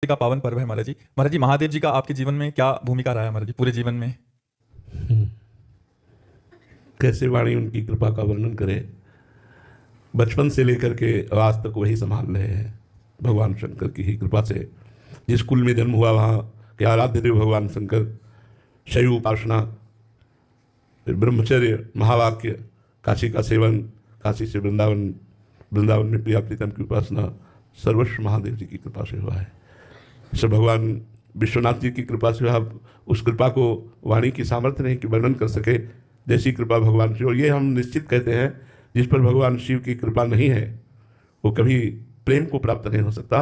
का पावन पर्व है महाराज जी। महाराज जी, महादेव जी का आपके जीवन में क्या भूमिका रहा है महाराज जी, पूरे जीवन में? कैसे वाणी उनकी कृपा का वर्णन करें। बचपन से लेकर के आज तक वही संभाल रहे हैं, भगवान शंकर की ही कृपा से। जिस कुल में जन्म हुआ वहाँ के आराध्य देव भगवान शंकर, शैव उपासना, फिर ब्रह्मचर्य, महावाक्य, काशी का सेवन, काशी से वृंदावन, वृंदावन में प्रिया प्रीतम की उपासना, सर्वस्व महादेव जी की कृपा से हुआ है। सब भगवान विश्वनाथ जी की कृपा से हुआ। उस कृपा को वाणी की सामर्थ्य नहीं कि वर्णन कर सके, जैसी कृपा भगवान शिव। और ये हम निश्चित कहते हैं, जिस पर भगवान शिव की कृपा नहीं है वो कभी प्रेम को प्राप्त नहीं हो सकता,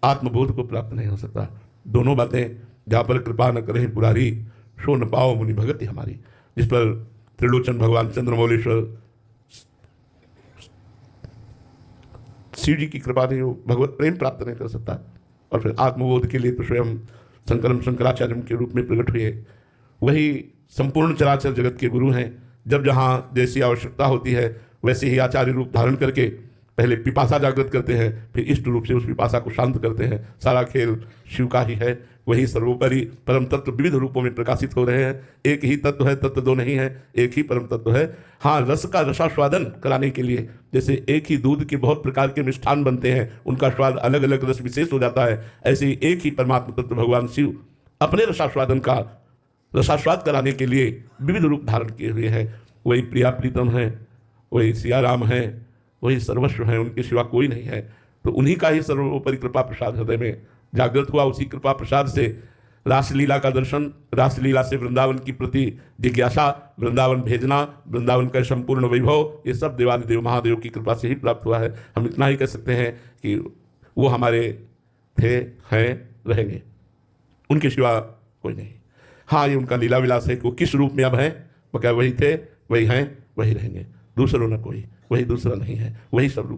आत्मबोध को प्राप्त नहीं हो सकता। दोनों बातें, जहाँ पर कृपा न करे पुरारी, सो न पाओ मुनि भगति हमारी। जिस पर त्रिलोचन भगवान चंद्रमौलेश्वर शिव जी की कृपा नहीं, वो भगवत प्रेम प्राप्त नहीं कर सकता। और फिर आत्मबोध के लिए तो स्वयं शंकराचार्य के रूप में प्रकट हुए। वही संपूर्ण चराचर जगत के गुरु हैं। जब जहाँ जैसी आवश्यकता होती है वैसे ही आचार्य रूप धारण करके पहले पिपासा जागृत करते हैं, फिर इष्ट रूप से उस पिपासा को शांत करते हैं। सारा खेल शिव का ही है। वही सर्वोपरि परम तत्व विविध रूपों में प्रकाशित हो रहे हैं। एक ही तत्व है, तत्व दो नहीं है, एक ही परम तत्व है। हाँ, रस का रसास्वादन कराने के लिए, जैसे एक ही दूध के बहुत प्रकार के मिष्ठान बनते हैं, उनका स्वाद अलग अलग रस विशेष हो जाता है, ऐसे ही एक ही परमात्मा तत्व भगवान शिव अपने रसास्वादन का रसास्वाद कराने के लिए विविध रूप धारण किए हुए हैं। वही प्रिया प्रीतम है, वही सियाराम है, वही सर्वस्व है, उनके सिवा कोई नहीं है। तो उन्हीं का ही सर्वोपरि कृपा प्रसाद हृदय में जागृत हुआ। उसी कृपा प्रसाद से रासलीला का दर्शन, रासलीला से वृंदावन की प्रति जिज्ञासा, वृंदावन भेजना, वृंदावन का संपूर्ण वैभव, ये सब देवादिदेव महादेव की कृपा से ही प्राप्त हुआ है। हम इतना ही कह सकते हैं कि वो हमारे थे, हैं, रहेंगे, उनके सिवा कोई नहीं। हाँ, ये उनका लीला विलास है कि वो किस रूप में अब हैं, वो क्या वही थे, वही हैं, वही रहेंगे, दूसरों न कोई, वही दूसरा नहीं है, वही सब रूप।